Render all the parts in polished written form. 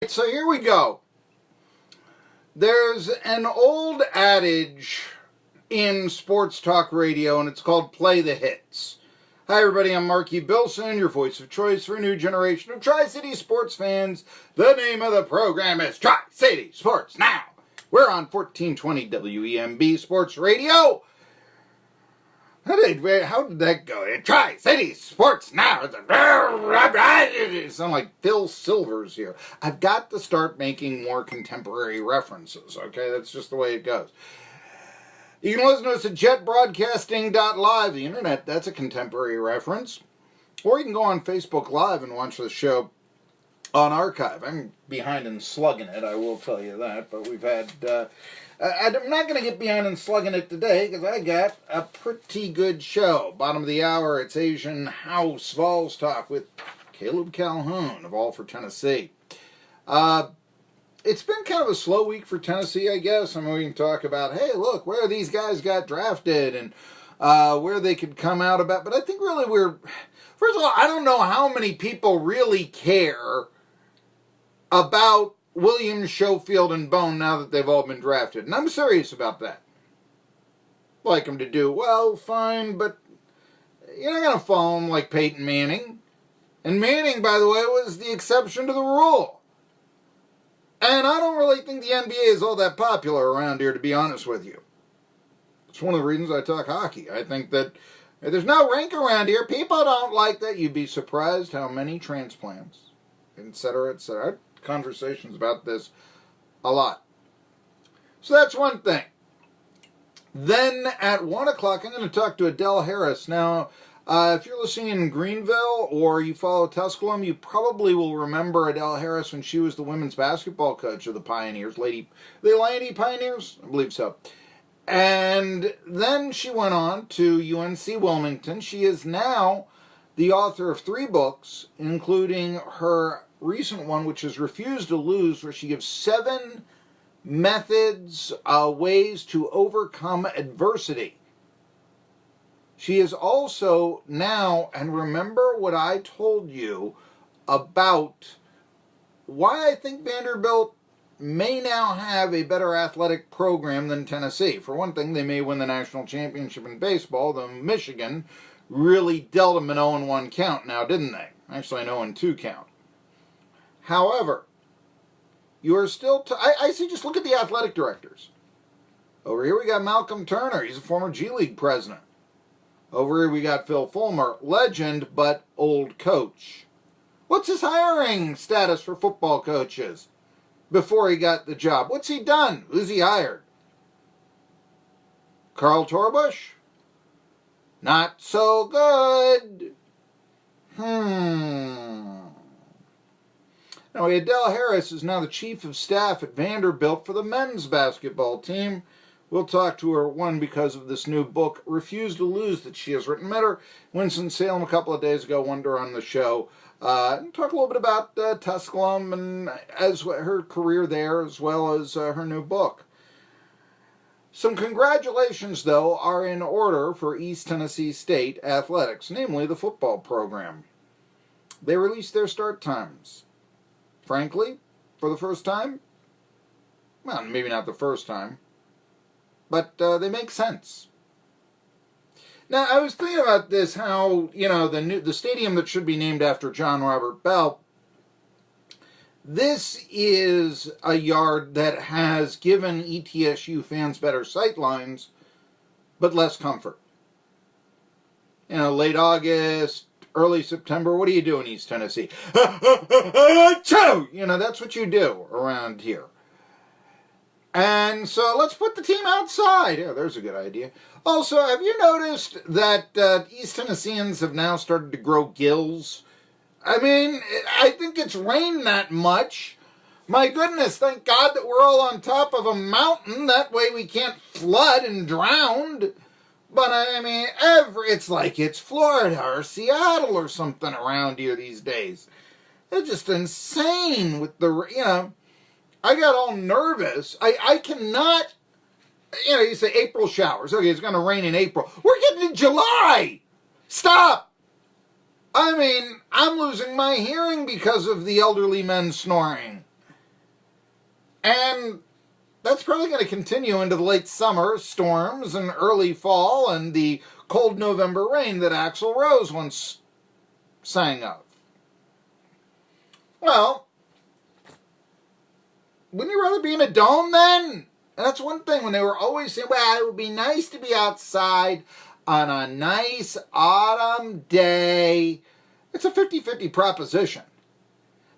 So here we go. There's an old adage in sports talk radio, and it's called Play the Hits. Hi, everybody. I'm Marky Billson, your voice of choice for a new generation of Tri-City sports fans. The name of the program is Tri-City Sports Now. We're on 1420 WEMB Sports Radio. How did that go? Tri-City Sports Now. It sounds like Phil Silvers here. I've got to start making more contemporary references, okay? That's just the way it goes. You can listen to us at jetbroadcasting.live. The internet, that's a contemporary reference. Or you can go on Facebook Live and watch the show on archive. I'm behind and slugging it, I will tell you that. But we've had... I'm not going to get behind and slugging it today because I got a pretty good show. Bottom of the hour, it's Asian House Vols Talk with Caleb Calhoun of All for Tennessee. It's been kind of a slow week for Tennessee, I guess. I mean, we can talk about, hey, look, where these guys got drafted and where they could come out about. But I think really first of all, I don't know how many people really care about Williams, Schofield, and Bone now that they've all been drafted. And I'm serious about that. Like them to do well, fine, but you're not going to follow them like Peyton Manning. And Manning, by the way, was the exception to the rule. And I don't really think the NBA is all that popular around here, to be honest with you. It's one of the reasons I talk hockey. I think that if there's no rink around here, people don't like that. You'd be surprised how many transplants, etc., etc. Conversations about this a lot. So that's one thing. Then at 1 o'clock, I'm going to talk to Adele Harris. Now, if you're listening in Greenville or you follow Tusculum, you probably will remember Adele Harris when she was the women's basketball coach of the Pioneers. Lady Pioneers? I believe so. And then she went on to UNC Wilmington. She is now the author of 3 books, including her recent one, which is Refuse to Lose, where she gives 7 methods, ways to overcome adversity. She is also now, and remember what I told you about why I think Vanderbilt may now have a better athletic program than Tennessee. For one thing, they may win the national championship in baseball, though Michigan really dealt them an 0-1 count now, didn't they? Actually, an 0-2 count. However, you are still... I say just look at the athletic directors. Over here we got Malcolm Turner. He's a former G League president. Over here we got Phil Fulmer, legend but old coach. What's his hiring status for football coaches before he got the job? What's he done? Who's he hired? Carl Torbush? Not so good. Now, Adele Harris is now the chief of staff at Vanderbilt for the men's basketball team. We'll talk to her, one, because of this new book, Refuse to Lose, that she has written. Met her in Winston-Salem a couple of days ago, wanted her on the show. And talk a little bit about Tusculum and as her career there, as well as her new book. Some congratulations, though, are in order for East Tennessee State athletics, namely the football program. They released their start times. Frankly, for the first time, well, maybe not the first time, but they make sense. Now, I was thinking about this, how, the stadium that should be named after John Robert Bell, this is a yard that has given ETSU fans better sight lines, but less comfort. Late August, early September, what do you do in East Tennessee? That's what you do around here. And so let's put the team outside. Yeah, there's a good idea. Also, have you noticed that East Tennesseans have now started to grow gills? I mean, I think it's rained that much. My goodness, thank God that we're all on top of a mountain. That way we can't flood and drown. But I mean, it's like it's Florida or Seattle or something around here these days. It's just insane with the, I got all nervous. I cannot, you say April showers. Okay, it's going to rain in April. We're getting to July. Stop. I mean, I'm losing my hearing because of the elderly men snoring. And that's probably going to continue into the late summer, storms, and early fall, and the cold November rain that Axl Rose once sang of. Well, wouldn't you rather be in a dome then? And that's one thing when they were always saying, well, it would be nice to be outside on a nice autumn day. It's a 50-50 proposition.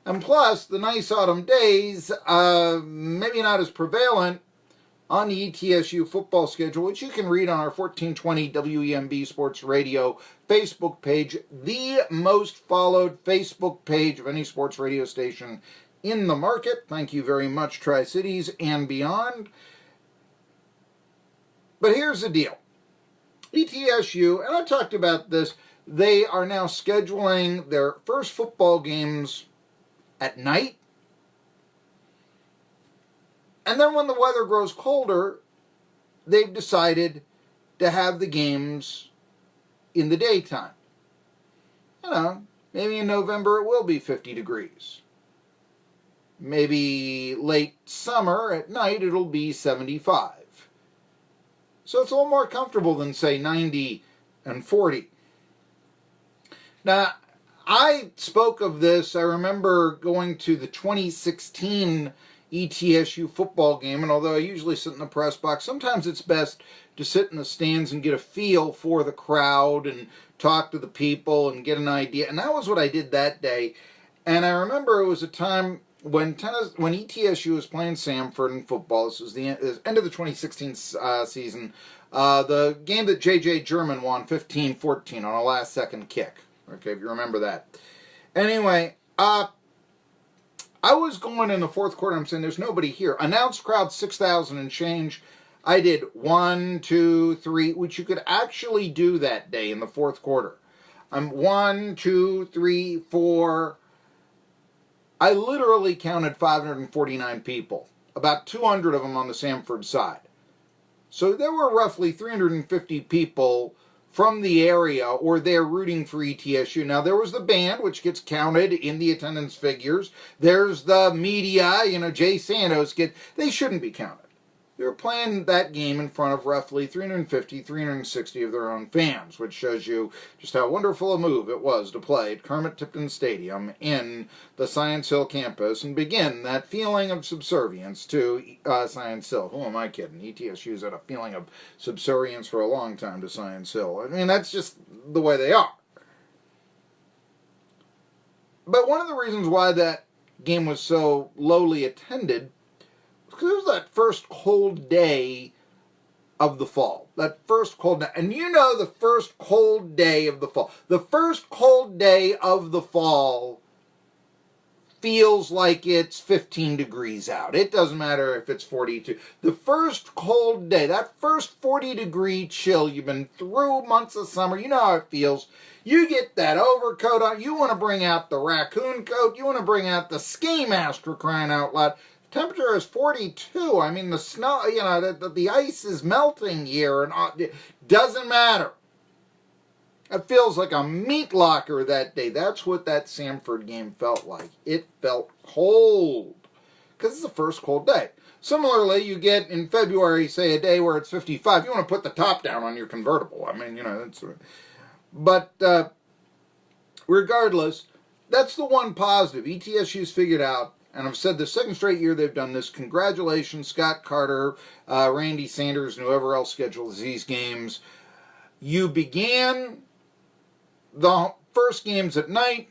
And plus, the nice autumn days, maybe not as prevalent on the ETSU football schedule, which you can read on our 1420 WEMB Sports Radio Facebook page, the most followed Facebook page of any sports radio station in the market. Thank you very much, Tri-Cities and beyond. But here's the deal. ETSU, and I talked about this, they are now scheduling their first football games at night. And then when the weather grows colder, they've decided to have the games in the daytime. You know, maybe in November it will be 50 degrees. Maybe late summer at night it'll be 75. So it's a little more comfortable than, say, 90 and 40. Now, I spoke of this, I remember going to the 2016 ETSU football game, and although I usually sit in the press box, sometimes it's best to sit in the stands and get a feel for the crowd and talk to the people and get an idea. And that was what I did that day. And I remember it was a time when ETSU was playing Samford in football. This was the end of the 2016 season. The game that J.J. German won 15-14 on a last-second kick. Okay, if you remember that. Anyway, I was going in the fourth quarter. I'm saying there's nobody here. Announced crowd 6,000 and change. I did 1, 2, 3, which you could actually do that day in the fourth quarter. I'm 1, 2, 3, 4. I literally counted 549 people, about 200 of them on the Samford side. So there were roughly 350 people from the area or they're rooting for ETSU. Now, there was the band, which gets counted in the attendance figures. There's the media, Jay Santos, they shouldn't be counted. They were playing that game in front of roughly 350, 360 of their own fans, which shows you just how wonderful a move it was to play at Kermit-Tipton Stadium in the Science Hill campus and begin that feeling of subservience to Science Hill. Who am I kidding? ETSU's had a feeling of subservience for a long time to Science Hill. I mean, that's just the way they are. But one of the reasons why that game was so lowly attended because it was that first cold day of the fall. That first cold day. And the first cold day of the fall. The first cold day of the fall feels like it's 15 degrees out. It doesn't matter if it's 42. The first cold day, that first 40-degree chill, you've been through months of summer, you know how it feels. You get that overcoat on. You want to bring out the raccoon coat. You want to bring out the ski mask, for crying out loud. Temperature is 42. I mean, the snow, the ice is melting here, and it doesn't matter. It feels like a meat locker that day. That's what that Samford game felt like. It felt cold because it's the first cold day. Similarly, you get in February, say, a day where it's 55. You want to put the top down on your convertible. I mean, that's. But regardless, that's the one positive. ETSU's figured out. And I've said the second straight year they've done this. Congratulations, Scott Carter, Randy Sanders, and whoever else schedules these games. You began the first games at night,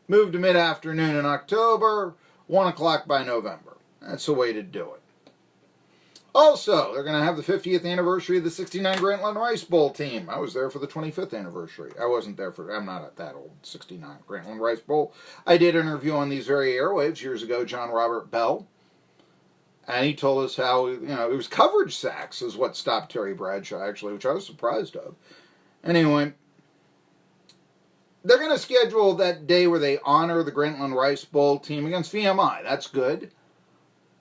moved to mid-afternoon in October, 1 o'clock by November. That's the way to do it. Also, they're going to have the 50th anniversary of the 69 Grantland Rice Bowl team. I was there for the 25th anniversary. I'm not that old, 69 Grantland Rice Bowl. I did an interview on these very airwaves years ago, John Robert Bell. And he told us how, it was coverage sacks is what stopped Terry Bradshaw, actually, which I was surprised of. Anyway, they're going to schedule that day where they honor the Grantland Rice Bowl team against VMI. That's good.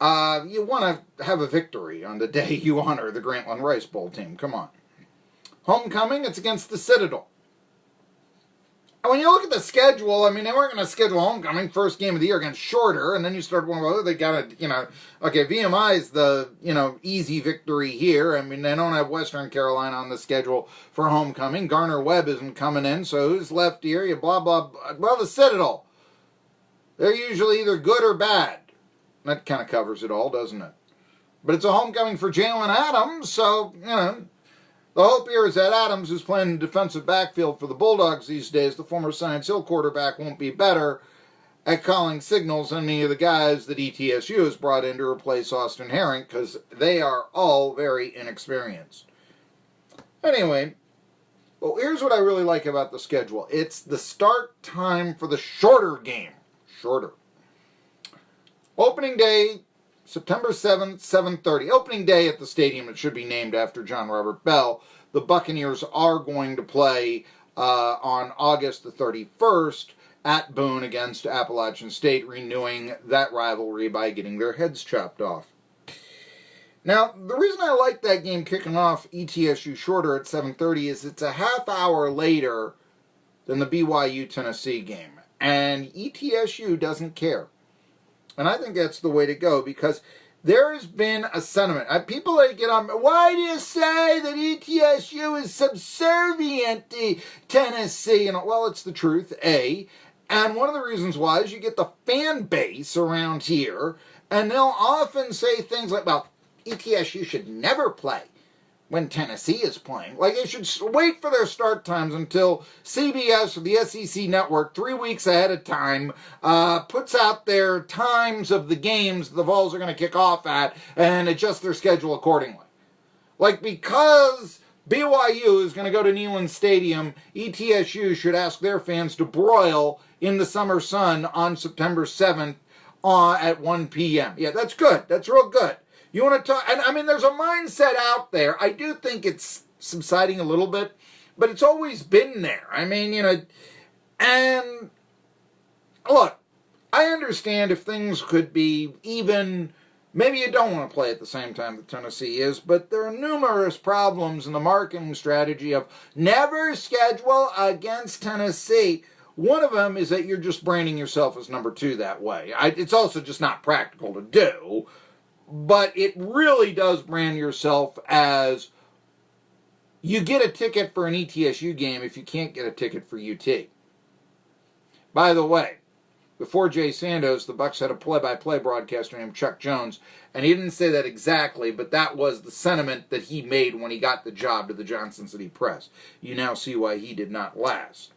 You want to have a victory on the day you honor the Grantland Rice Bowl team. Come on. Homecoming, it's against the Citadel. when you look at the schedule, I mean, they weren't going to schedule homecoming, first game of the year, against Shorter, and then you start wondering, well, they got to, okay, VMI is the, easy victory here. I mean, they don't have Western Carolina on the schedule for homecoming. Garner-Webb isn't coming in, so who's left here? You blah, blah, blah. Well, the Citadel. They're usually either good or bad. That kind of covers it all, doesn't it? But it's a homecoming for Jalen Adams, so, the hope here is that Adams, who's playing in the defensive backfield for the Bulldogs these days, the former Science Hill quarterback, won't be better at calling signals than any of the guys that ETSU has brought in to replace Austin Herring, because they are all very inexperienced. Anyway, well, here's what I really like about the schedule. It's the start time for the Shorter game. Shorter. Opening day, September 7th, 7:30. Opening day at the stadium. It should be named after John Robert Bell. The Buccaneers are going to play on August the 31st at Boone against Appalachian State, renewing that rivalry by getting their heads chopped off. Now, the reason I like that game kicking off ETSU Shorter at 7:30 is it's a half hour later than the BYU-Tennessee game. And ETSU doesn't care. And I think that's the way to go, because there has been a sentiment. People that get on, why do you say that ETSU is subservient to Tennessee? And well, it's the truth, A. And one of the reasons why is you get the fan base around here, and they'll often say things like, well, ETSU should never play when Tennessee is playing. Like, they should wait for their start times until CBS or the SEC network 3 weeks ahead of time puts out their times of the games the Vols are going to kick off at and adjust their schedule accordingly. Like, because BYU is going to go to Neyland Stadium, ETSU should ask their fans to broil in the summer sun on September 7th at 1 p.m. Yeah, that's good. That's real good. You want to talk, and I mean, there's a mindset out there. I do think it's subsiding a little bit, but it's always been there. I mean, and look, I understand if things could be even, maybe you don't want to play at the same time that Tennessee is, but there are numerous problems in the marketing strategy of never schedule against Tennessee. One of them is that you're just branding yourself as number 2 that way. It's also just not practical to do. But it really does brand yourself as you get a ticket for an ETSU game if you can't get a ticket for UT. By the way, before Jay Sandos, the Bucs had a play-by-play broadcaster named Chuck Jones, and he didn't say that exactly, but that was the sentiment that he made when he got the job to the Johnson City Press. You now see why he did not last.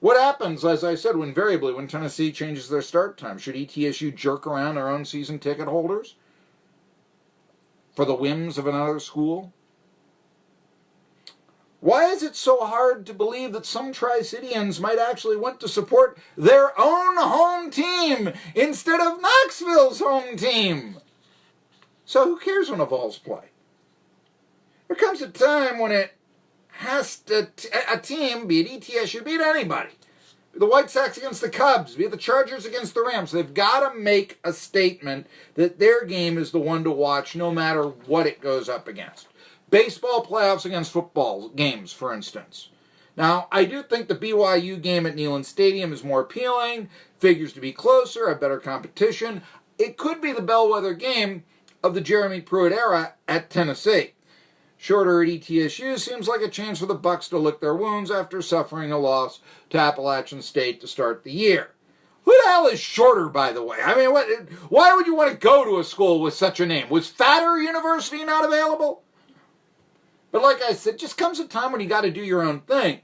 What happens, as I said, invariably when Tennessee changes their start time? Should ETSU jerk around their own season ticket holders for the whims of another school? Why is it so hard to believe that some Tri-Cityans might actually want to support their own home team instead of Knoxville's home team? So who cares when the Vols play? There comes a time when it has to, a team, be it ETSU, be it anybody, be the White Sox against the Cubs, be it the Chargers against the Rams, they've got to make a statement that their game is the one to watch no matter what it goes up against. Baseball playoffs against football games, for instance. Now, I do think the BYU game at Neyland Stadium is more appealing, figures to be closer, a better competition. It could be the bellwether game of the Jeremy Pruitt era at Tennessee. Shorter at ETSU seems like a chance for the Bucs to lick their wounds after suffering a loss to Appalachian State to start the year. Who the hell is Shorter, by the way? I mean, why would you want to go to a school with such a name? Was Fatter University not available? But like I said, just comes a time when you got to do your own thing.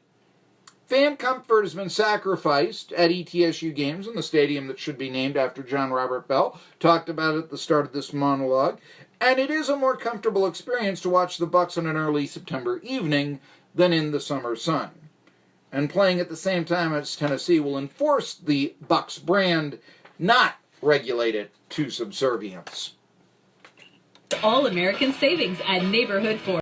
Fan comfort has been sacrificed at ETSU games in the stadium that should be named after John Robert Bell. Talked about it at the start of this monologue. And it is a more comfortable experience to watch the Bucs on an early September evening than in the summer sun. And playing at the same time as Tennessee will enforce the Bucs brand, not regulate it to subservience. All American Savings at Neighborhood 4.